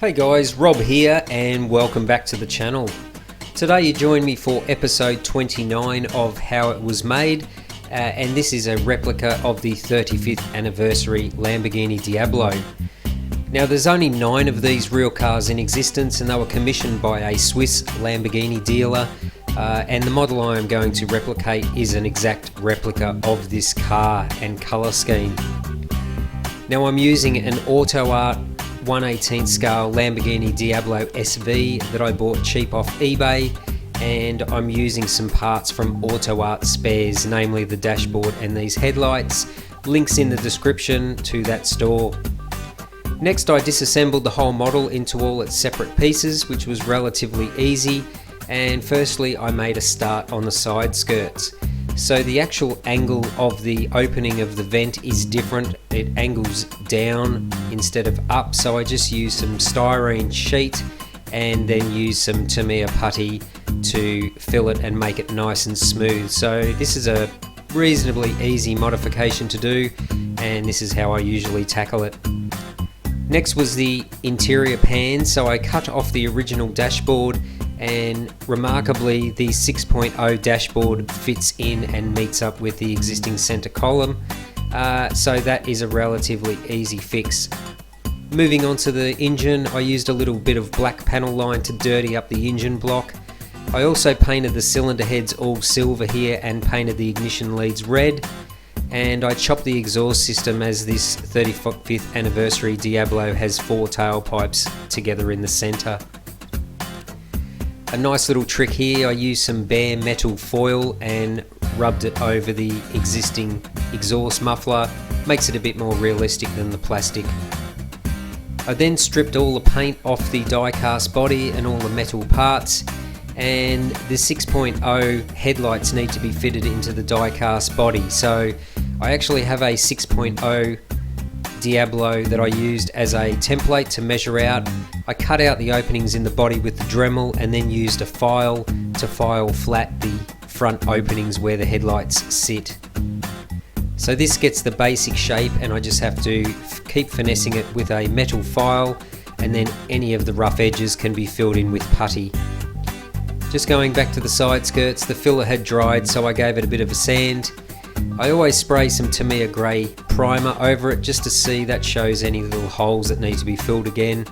Hey guys, Rob here and welcome back to the channel. Today you join me for episode 29 of How It Was Made, and this is a replica of the 35th anniversary Lamborghini Diablo. Now there's only 9 of these real cars in existence and they were commissioned by a Swiss Lamborghini dealer, and the model I am going to replicate is an exact replica of this car and colour scheme. Now I'm using an Auto Art 1/18 scale Lamborghini Diablo SV that I bought cheap off eBay, and I'm using some parts from Auto Art Spares, namely the dashboard and these headlights. Links in the description to that store. Next I disassembled the whole model into all its separate pieces, which was relatively easy, and firstly I made a start on the side skirts. So the actual angle of the opening of the vent is different. It angles down instead of up, so I just used some styrene sheet and then used some Tamiya putty to fill it and make it nice and smooth. So this is a reasonably easy modification to do, and this is how I usually tackle it. Next was the interior pan, so I cut off the original dashboard, and remarkably the 6.0 dashboard fits in and meets up with the existing center column, so that is a relatively easy fix. Moving on to the engine, I used a little bit of black panel line to dirty up the engine block. I also painted the cylinder heads all silver here and painted the ignition leads red, and I chopped the exhaust system as this 35th anniversary Diablo has 4 tailpipes together in the center. A nice little trick here, I used some bare metal foil and rubbed it over the existing exhaust muffler. Makes it a bit more realistic than the plastic. I then stripped all the paint off the die-cast body and all the metal parts, and the 6.0 headlights need to be fitted into the die-cast body. So I actually have a 6.0 Diablo that I used as a template to measure out. I cut out the openings in the body with the Dremel and then used a file to file flat the front openings where the headlights sit. So this gets the basic shape, and I just have to keep finessing it with a metal file, and then any of the rough edges can be filled in with putty. Just going back to the side skirts, the filler had dried, so I gave it a bit of a sand. I always spray some Tamiya grey primer over it just to see, that shows any little holes that need to be filled again,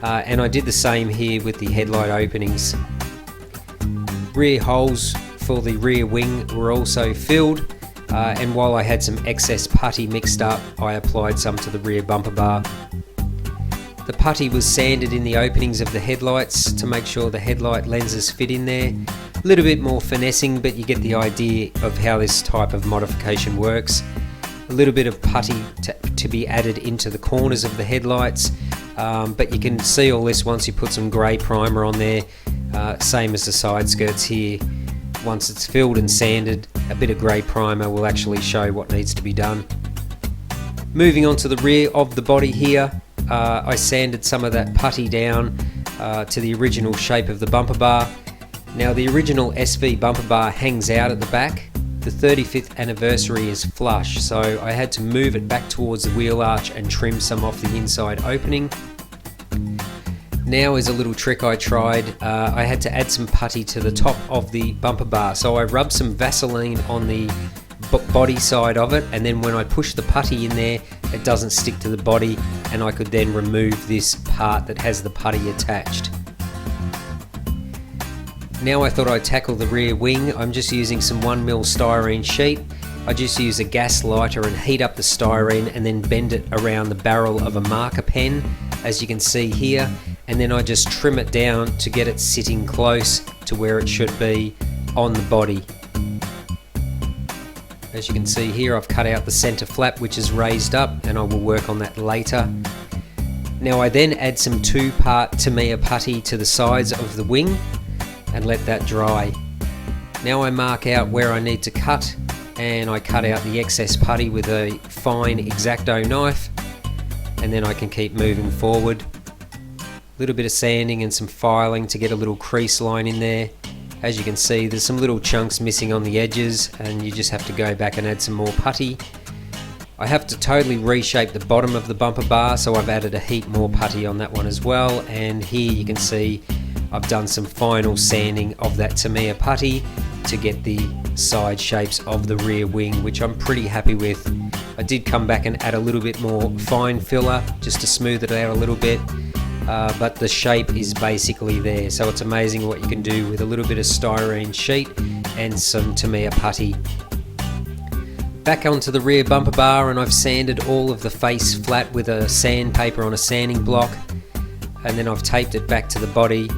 and I did the same here with the headlight openings. Rear holes for the rear wing were also filled, and while I had some excess putty mixed up, I applied some to the rear bumper bar. The putty was sanded in the openings of the headlights to make sure the headlight lenses fit in there. A little bit more finessing, but you get the idea of how this type of modification works. A little bit of putty to be added into the corners of the headlights, but you can see all this once you put some grey primer on there, same as the side skirts here. Once it's filled and sanded, a bit of grey primer will actually show what needs to be done. Moving on to the rear of the body here, I sanded some of that putty down to the original shape of the bumper bar. Now the original SV bumper bar hangs out at the back. The 35th anniversary is flush, so I had to move it back towards the wheel arch and trim some off the inside opening. Now is a little trick I tried. I had to add some putty to the top of the bumper bar, so I rubbed some Vaseline on the body side of it, and then when I push the putty in there, it doesn't stick to the body, and I could then remove this part that has the putty attached. Now I thought I'd tackle the rear wing. I'm just using some 1mm styrene sheet. I just use a gas lighter and heat up the styrene and then bend it around the barrel of a marker pen, as you can see here, and then I just trim it down to get it sitting close to where it should be on the body. As you can see here, I've cut out the center flap, which is raised up, and I will work on that later. Now I then add some 2-part Tamiya putty to the sides of the wing and let that dry. Now I mark out where I need to cut, and I cut out the excess putty with a fine X-Acto knife, and then I can keep moving forward. A little bit of sanding and some filing to get a little crease line in there. As you can see, there's some little chunks missing on the edges, and you just have to go back and add some more putty. I have to totally reshape the bottom of the bumper bar, so I've added a heat more putty on that one as well. And here you can see I've done some final sanding of that Tamiya putty to get the side shapes of the rear wing, which I'm pretty happy with. I did come back and add a little bit more fine filler just to smooth it out a little bit, but the shape is basically there. So it's amazing what you can do with a little bit of styrene sheet and some Tamiya putty. Back onto the rear bumper bar, and I've sanded all of the face flat with a sandpaper on a sanding block, and then I've taped it back to the body.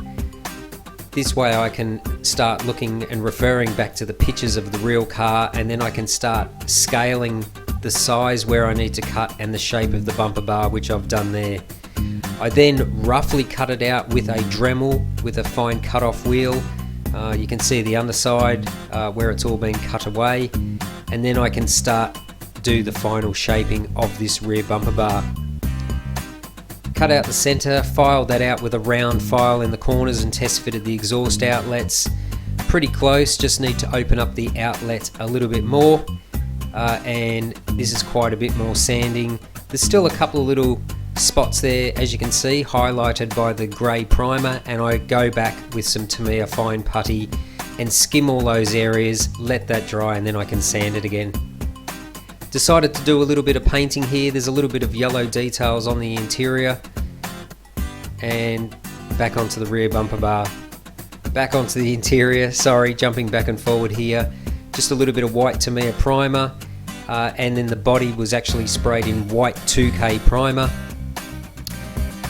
This way I can start looking and referring back to the pictures of the real car, and then I can start scaling the size where I need to cut and the shape of the bumper bar, which I've done there. I then roughly cut it out with a Dremel with a fine cut-off wheel. You can see the underside where it's all been cut away, and then I can start do the final shaping of this rear bumper bar. Cut out the center, filed that out with a round file in the corners, and test fitted the exhaust outlets. Pretty close, just need to open up the outlet a little bit more, and this is quite a bit more sanding. There's still a couple of little spots there, as you can see, highlighted by the grey primer, and I go back with some Tamiya fine putty and skim all those areas, let that dry, and then I can sand it again. Decided to do a little bit of painting here. There's a little bit of yellow details on the interior, and back onto the rear bumper bar, back onto the interior, sorry, jumping back and forward here. Just a little bit of white Tamiya primer, and then the body was actually sprayed in white 2K primer.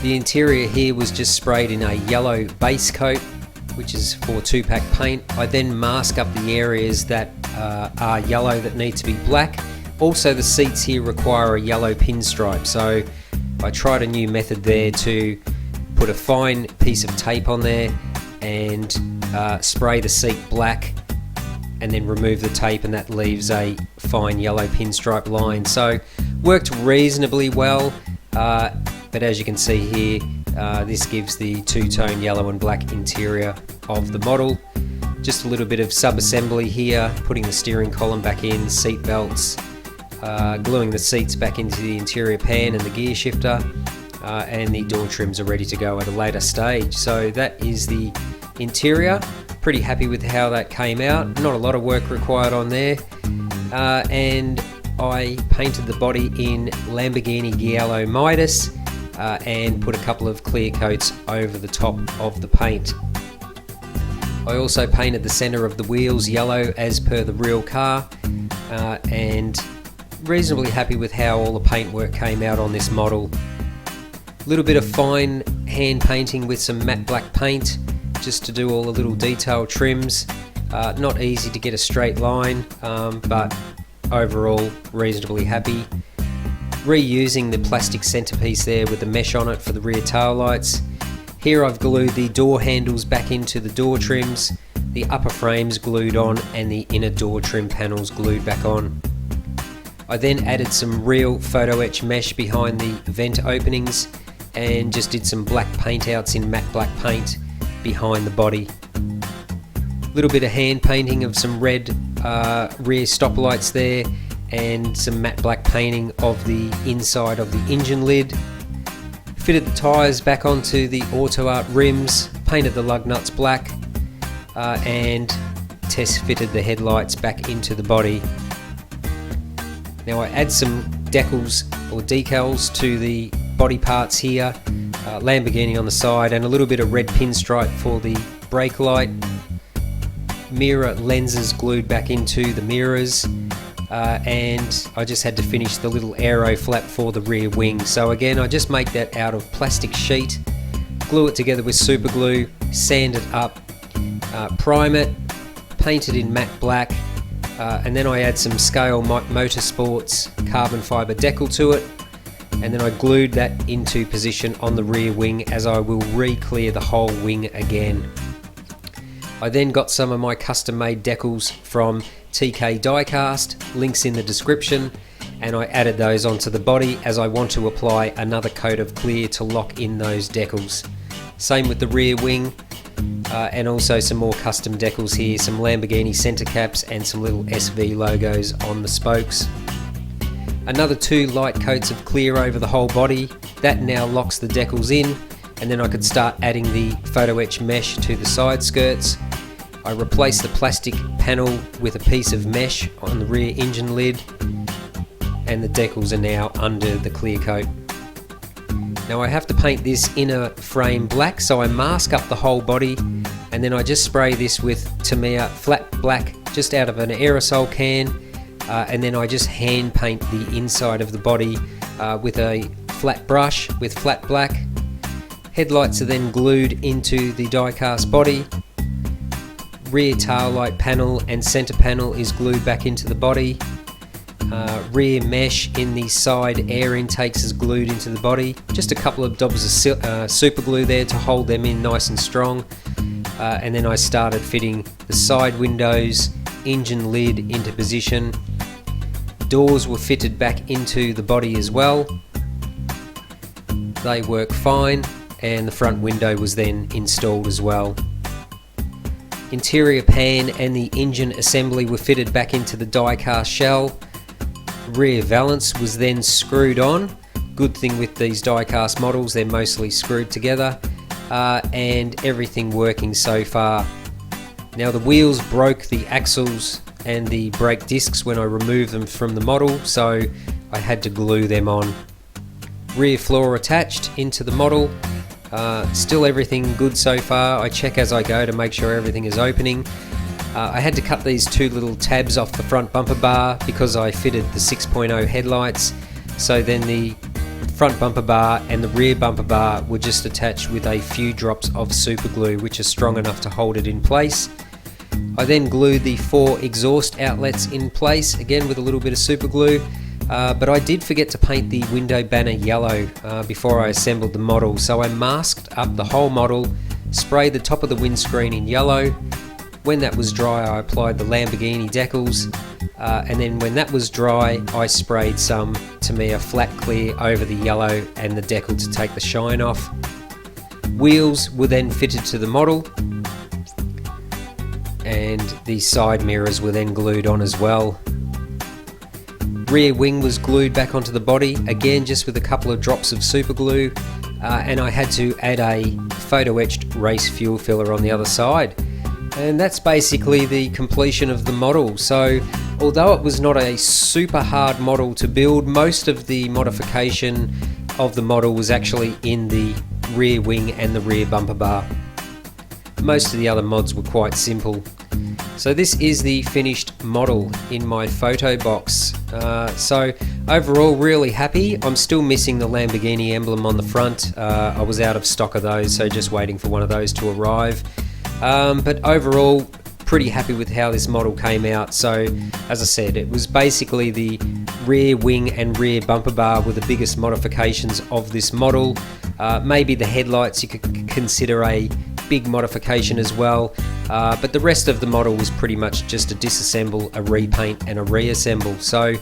The interior here was just sprayed in a yellow base coat, which is for 2-pack paint. I then mask up the areas that are yellow that need to be black. Also, the seats here require a yellow pinstripe, so I tried a new method there to put a fine piece of tape on there and spray the seat black, and then remove the tape, and that leaves a fine yellow pinstripe line. So worked reasonably well, but as you can see here, this gives the two-tone yellow and black interior of the model. Just a little bit of sub-assembly here, putting the steering column back in, seat belts, gluing the seats back into the interior pan and the gear shifter, and the door trims are ready to go at a later stage. So that is the interior. Pretty happy with how that came out. Not a lot of work required on there, and I painted the body in Lamborghini Giallo Midas, and put a couple of clear coats over the top of the paint. I also painted the center of the wheels yellow as per the real car, and reasonably happy with how all the paintwork came out on this model. A little bit of fine hand painting with some matte black paint just to do all the little detail trims. Not easy to get a straight line, but overall reasonably happy. Reusing the plastic centerpiece there with the mesh on it for the rear tail lights. Here I've glued the door handles back into the door trims, the upper frames glued on, and the inner door trim panels glued back on. I then added some real photo etch mesh behind the vent openings, and just did some black paint outs in matte black paint behind the body. A little bit of hand painting of some red rear stop lights there, and some matte black painting of the inside of the engine lid. Fitted the tyres back onto the Auto Art rims, painted the lug nuts black, and test fitted the headlights back into the body. Now I add some decals or decals to the body parts here, Lamborghini on the side, and a little bit of red pinstripe for the brake light. Mirror lenses glued back into the mirrors, and I just had to finish the little aero flap for the rear wing. So again, I just make that out of plastic sheet, glue it together with super glue, sand it up, prime it, paint it in matte black, and then I add some Scale Motorsports carbon fibre decal to it, and then I glued that into position on the rear wing, as I will re-clear the whole wing again. I then got some of my custom made decals from TK Diecast, links in the description, and I added those onto the body as I want to apply another coat of clear to lock in those decals. Same with the rear wing, and also some more custom decals here, some Lamborghini center caps and some little SV logos on the spokes. Another 2 light coats of clear over the whole body. That now locks the decals in, and then I could start adding the photo etch mesh to the side skirts. I replaced the plastic panel with a piece of mesh on the rear engine lid, and the decals are now under the clear coat. Now I have to paint this inner frame black, so I mask up the whole body, and then I just spray this with Tamiya flat black just out of an aerosol can, and then I just hand paint the inside of the body with a flat brush with flat black. Headlights are then glued into the die-cast body. Rear tail light panel and centre panel is glued back into the body. Rear mesh in the side air intakes is glued into the body. Just a couple of dobs of super glue there to hold them in nice and strong. And then I started fitting the side windows, engine lid into position. Doors were fitted back into the body as well. They work fine, and the front window was then installed as well. Interior pan and the engine assembly were fitted back into the die-cast shell. Rear valance was then screwed on. Good thing with these die-cast models, they're mostly screwed together, and everything working so far. Now the wheels broke the axles and the brake discs when I removed them from the model, so I had to glue them on. Rear floor attached into the model. Still everything good so far. I check as I go to make sure everything is opening. I had to cut these 2 little tabs off the front bumper bar because I fitted the 6.0 headlights, so then the front bumper bar and the rear bumper bar were just attached with a few drops of super glue, which is strong enough to hold it in place. I then glued the 4 exhaust outlets in place, again with a little bit of super glue, but I did forget to paint the window banner yellow before I assembled the model, so I masked up the whole model, sprayed the top of the windscreen in yellow. When that was dry, I applied the Lamborghini decals, and then when that was dry, I sprayed some Tamiya flat clear over the yellow and the decal to take the shine off. Wheels were then fitted to the model, and the side mirrors were then glued on as well. Rear wing was glued back onto the body, again just with a couple of drops of super glue, and I had to add a photo etched race fuel filler on the other side. And that's basically the completion of the model. So although it was not a super hard model to build, most of the modification of the model was actually in the rear wing and the rear bumper bar. Most of the other mods were quite simple. So this is the finished model in my photo box. So overall really happy. I'm still missing the Lamborghini emblem on the front. I was out of stock of those, so just waiting for one of those to arrive. But overall pretty happy with how this model came out. So as I said, it was basically the rear wing and rear bumper bar were the biggest modifications of this model. Maybe the headlights you could consider a big modification as well, but the rest of the model was pretty much just a disassemble, a repaint and a reassemble. So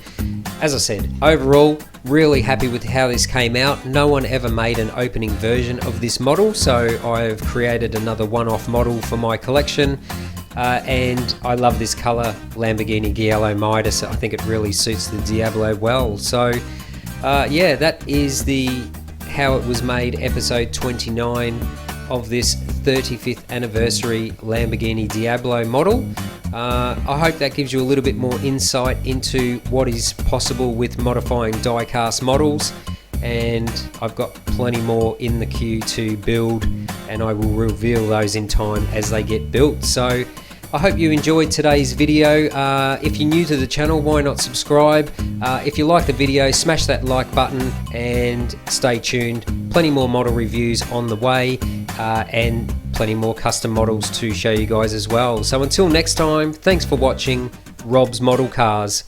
as I said, overall really happy with how this came out. No one ever made an opening version of this model, so I've created another one-off model for my collection, and I love this colour, Lamborghini Giallo Midas. I think it really suits the Diablo well. So yeah, that is the How It Was Made episode 29 of this 35th anniversary Lamborghini Diablo model. I hope that gives you a little bit more insight into what is possible with modifying die-cast models, and I've got plenty more in the queue to build, and I will reveal those in time as they get built. So I hope you enjoyed today's video. If you're new to the channel, why not subscribe? If you like the video, smash that like button and stay tuned. Plenty more model reviews on the way, and plenty more custom models to show you guys as well. So until next time, thanks for watching Rob's Model Cars.